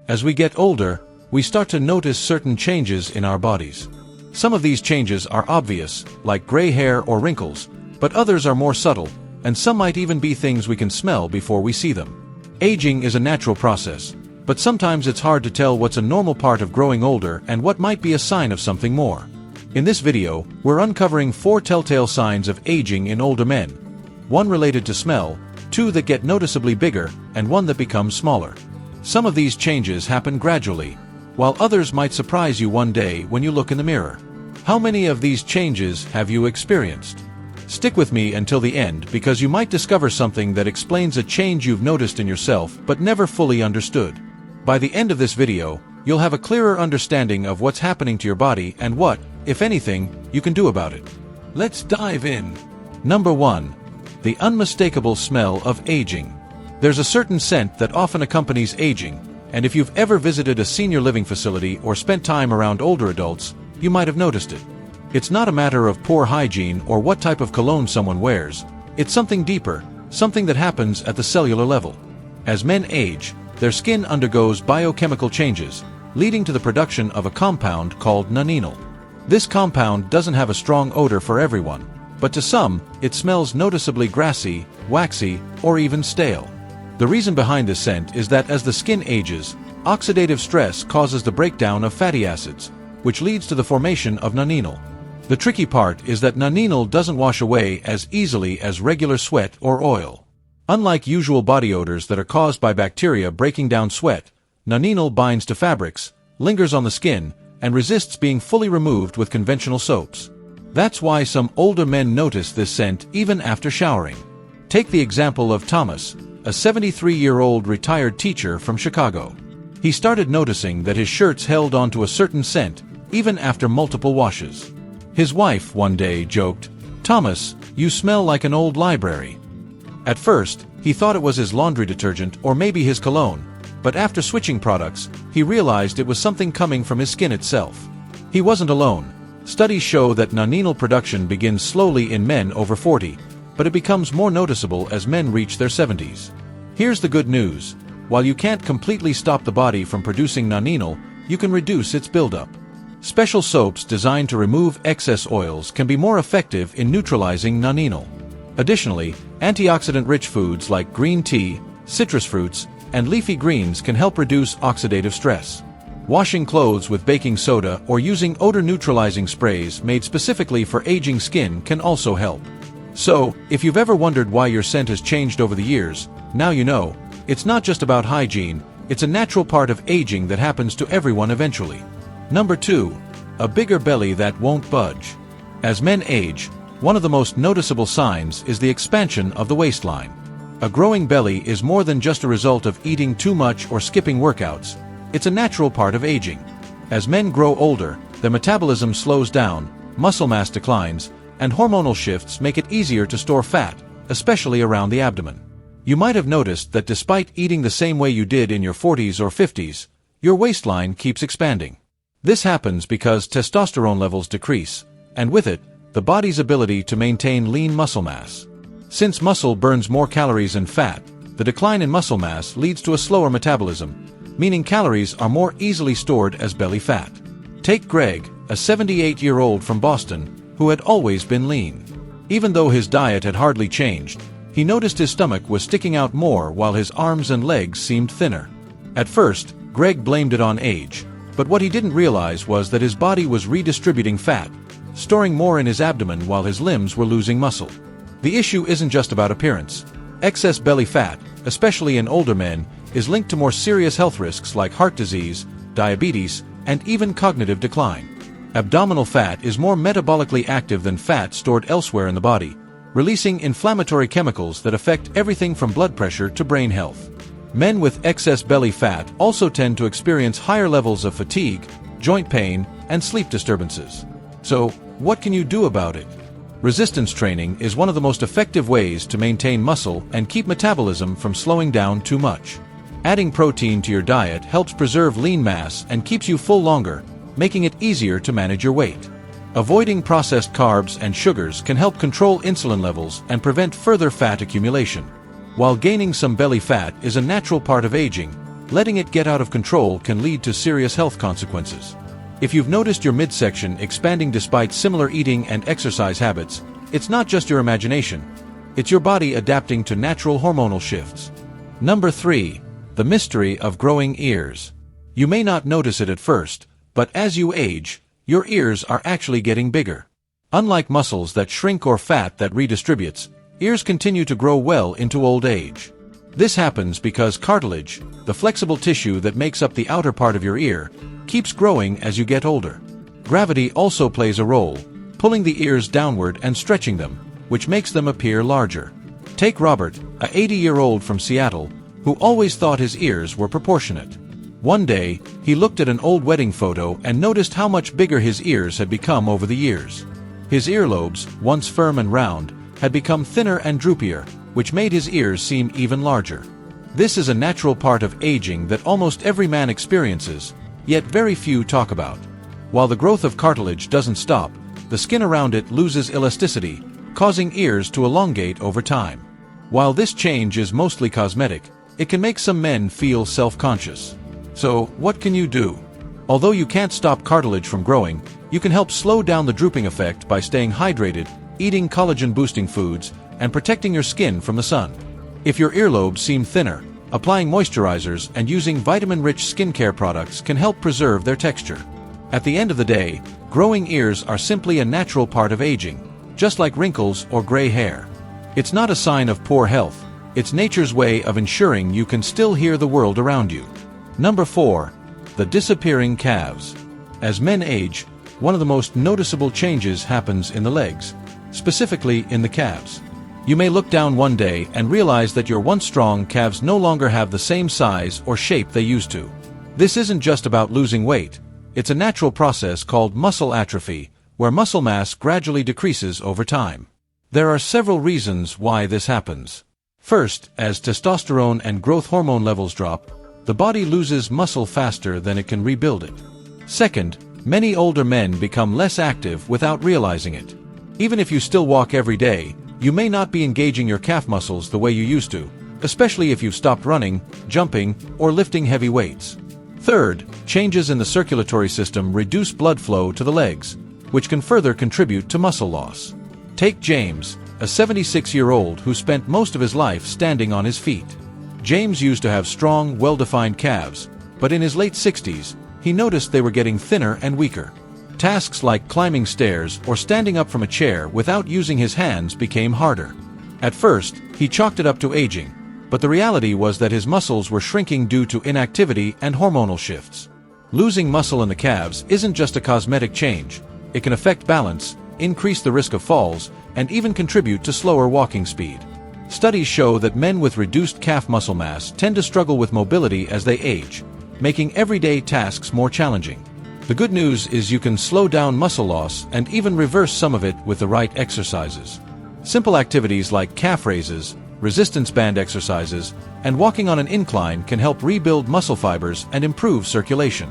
As we get older, we start to notice certain changes in our bodies. Some of these changes are obvious, like gray hair or wrinkles, but others are more subtle, and some might even be things we can smell before we see them. Aging is a natural process, but sometimes it's hard to tell what's a normal part of growing older and what might be a sign of something more. In this video, we're uncovering 4 telltale signs of aging in older men. 1 related to smell, 2 that get noticeably bigger, and 1 that becomes smaller. Some of these changes happen gradually, while others might surprise you one day when you look in the mirror. How many of these changes have you experienced? Stick with me until the end because you might discover something that explains a change you've noticed in yourself but never fully understood. By the end of this video, you'll have a clearer understanding of what's happening to your body and what, if anything, you can do about it. Let's dive in. Number 1. The unmistakable smell of aging. There's a certain scent that often accompanies aging, and if you've ever visited a senior living facility or spent time around older adults, you might have noticed it. It's not a matter of poor hygiene or what type of cologne someone wears. It's something deeper, something that happens at the cellular level. As men age, their skin undergoes biochemical changes, leading to the production of a compound called nanninol. This compound doesn't have a strong odor for everyone, but to some, it smells noticeably grassy, waxy, or even stale. The reason behind this scent is that as the skin ages, oxidative stress causes the breakdown of fatty acids, which leads to the formation of nanninol. The tricky part is that nanninol doesn't wash away as easily as regular sweat or oil. Unlike usual body odors that are caused by bacteria breaking down sweat, nanninol binds to fabrics, lingers on the skin, and resists being fully removed with conventional soaps. That's why some older men notice this scent even after showering. Take the example of Thomas, a 73-year-old retired teacher from Chicago. He started noticing that his shirts held onto a certain scent, even after multiple washes. His wife one day joked, "Thomas, you smell like an old library." At first, he thought it was his laundry detergent or maybe his cologne, but after switching products, he realized it was something coming from his skin itself. He wasn't alone. Studies show that nanninol production begins slowly in men over 40, but it becomes more noticeable as men reach their 70s. Here's the good news. While you can't completely stop the body from producing nanninol, you can reduce its buildup. Special soaps designed to remove excess oils can be more effective in neutralizing nanninol. Additionally, antioxidant-rich foods like green tea, citrus fruits, and leafy greens can help reduce oxidative stress. Washing clothes with baking soda or using odor-neutralizing sprays made specifically for aging skin can also help. So, if you've ever wondered why your scent has changed over the years, now you know. It's not just about hygiene, it's a natural part of aging that happens to everyone eventually. Number 2. A bigger belly that won't budge. As men age, one of the most noticeable signs is the expansion of the waistline. A growing belly is more than just a result of eating too much or skipping workouts. It's a natural part of aging. As men grow older, their metabolism slows down, muscle mass declines, and hormonal shifts make it easier to store fat, especially around the abdomen. You might have noticed that despite eating the same way you did in your 40s or 50s, your waistline keeps expanding. This happens because testosterone levels decrease, and with it, the body's ability to maintain lean muscle mass. Since muscle burns more calories than fat, the decline in muscle mass leads to a slower metabolism, meaning calories are more easily stored as belly fat. Take Greg, a 78-year-old from Boston, who had always been lean. Even though his diet had hardly changed, he noticed his stomach was sticking out more while his arms and legs seemed thinner. At first, Greg blamed it on age, but what he didn't realize was that his body was redistributing fat, storing more in his abdomen while his limbs were losing muscle. The issue isn't just about appearance. Excess belly fat, especially in older men, is linked to more serious health risks like heart disease, diabetes, and even cognitive decline. Abdominal fat is more metabolically active than fat stored elsewhere in the body, releasing inflammatory chemicals that affect everything from blood pressure to brain health. Men with excess belly fat also tend to experience higher levels of fatigue, joint pain, and sleep disturbances. So, what can you do about it? Resistance training is one of the most effective ways to maintain muscle and keep metabolism from slowing down too much. Adding protein to your diet helps preserve lean mass and keeps you full longer, making it easier to manage your weight. Avoiding processed carbs and sugars can help control insulin levels and prevent further fat accumulation. While gaining some belly fat is a natural part of aging, letting it get out of control can lead to serious health consequences. If you've noticed your midsection expanding despite similar eating and exercise habits, it's not just your imagination. It's your body adapting to natural hormonal shifts. Number 3. The mystery of growing ears. You may not notice it at first, but as you age, your ears are actually getting bigger. Unlike muscles that shrink or fat that redistributes, ears continue to grow well into old age. This happens because cartilage, the flexible tissue that makes up the outer part of your ear, keeps growing as you get older. Gravity also plays a role, pulling the ears downward and stretching them, which makes them appear larger. Take Robert, a 80-year-old from Seattle, who always thought his ears were proportionate. One day, he looked at an old wedding photo and noticed how much bigger his ears had become over the years. His earlobes, once firm and round, had become thinner and droopier, which made his ears seem even larger. This is a natural part of aging that almost every man experiences, yet very few talk about. While the growth of cartilage doesn't stop, the skin around it loses elasticity, causing ears to elongate over time. While this change is mostly cosmetic, it can make some men feel self-conscious. So, what can you do? Although you can't stop cartilage from growing, you can help slow down the drooping effect by staying hydrated, eating collagen-boosting foods, and protecting your skin from the sun. If your earlobes seem thinner, applying moisturizers and using vitamin-rich skincare products can help preserve their texture. At the end of the day, growing ears are simply a natural part of aging, just like wrinkles or gray hair. It's not a sign of poor health, it's nature's way of ensuring you can still hear the world around you. Number 4. The disappearing calves. As men age, one of the most noticeable changes happens in the legs, specifically in the calves. You may look down one day and realize that your once strong calves no longer have the same size or shape they used to. This isn't just about losing weight, it's a natural process called muscle atrophy, where muscle mass gradually decreases over time. There are several reasons why this happens. First, as testosterone and growth hormone levels drop, the body loses muscle faster than it can rebuild it. Second, many older men become less active without realizing it. Even if you still walk every day, you may not be engaging your calf muscles the way you used to, especially if you've stopped running, jumping, or lifting heavy weights. Third, changes in the circulatory system reduce blood flow to the legs, which can further contribute to muscle loss. Take James, a 76-year-old who spent most of his life standing on his feet. James used to have strong, well-defined calves, but in his late 60s, he noticed they were getting thinner and weaker. Tasks like climbing stairs or standing up from a chair without using his hands became harder. At first, he chalked it up to aging, but the reality was that his muscles were shrinking due to inactivity and hormonal shifts. Losing muscle in the calves isn't just a cosmetic change. It can affect balance, increase the risk of falls, and even contribute to slower walking speed. Studies show that men with reduced calf muscle mass tend to struggle with mobility as they age, making everyday tasks more challenging. The good news is you can slow down muscle loss and even reverse some of it with the right exercises. Simple activities like calf raises, resistance band exercises, and walking on an incline can help rebuild muscle fibers and improve circulation.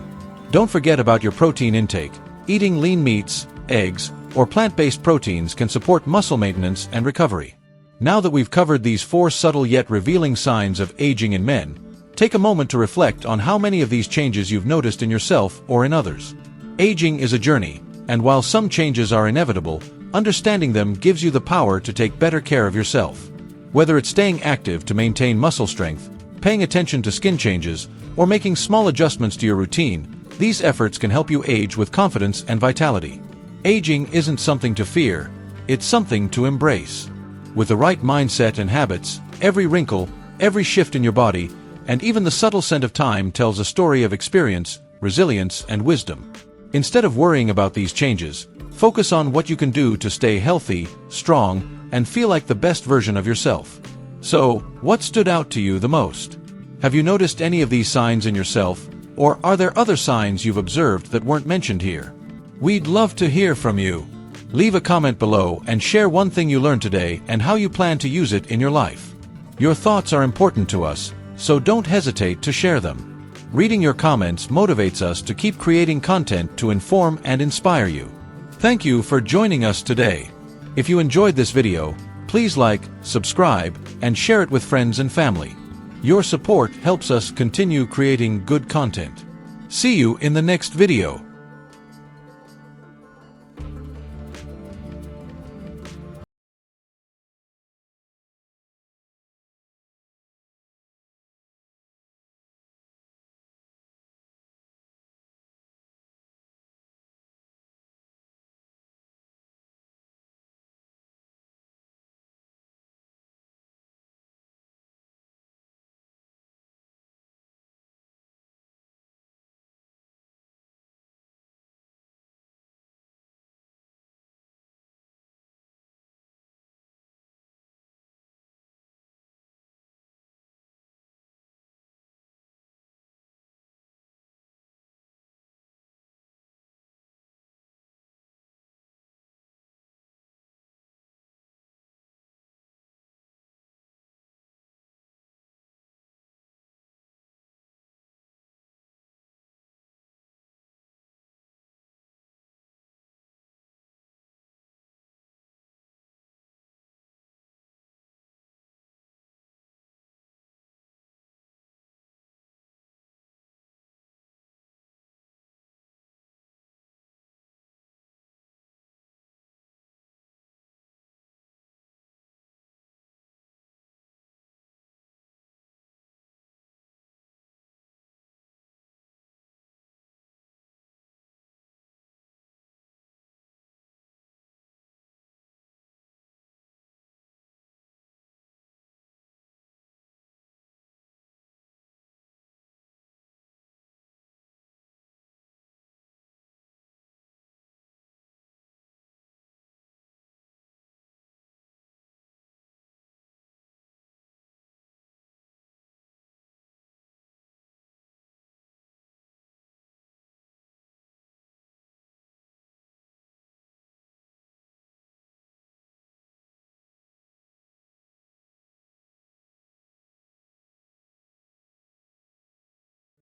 Don't forget about your protein intake. Eating lean meats, eggs, or plant-based proteins can support muscle maintenance and recovery. Now that we've covered these 4 subtle yet revealing signs of aging in men, take a moment to reflect on how many of these changes you've noticed in yourself or in others. Aging is a journey, and while some changes are inevitable, understanding them gives you the power to take better care of yourself. Whether it's staying active to maintain muscle strength, paying attention to skin changes, or making small adjustments to your routine, these efforts can help you age with confidence and vitality. Aging isn't something to fear, it's something to embrace. With the right mindset and habits, every wrinkle, every shift in your body, and even the subtle scent of time tells a story of experience, resilience, and wisdom. Instead of worrying about these changes, focus on what you can do to stay healthy, strong, and feel like the best version of yourself. So, what stood out to you the most? Have you noticed any of these signs in yourself, or are there other signs you've observed that weren't mentioned here? We'd love to hear from you. Leave a comment below and share one thing you learned today and how you plan to use it in your life. Your thoughts are important to us, so don't hesitate to share them. Reading your comments motivates us to keep creating content to inform and inspire you. Thank you for joining us today. If you enjoyed this video, please like, subscribe, and share it with friends and family. Your support helps us continue creating good content. See you in the next video.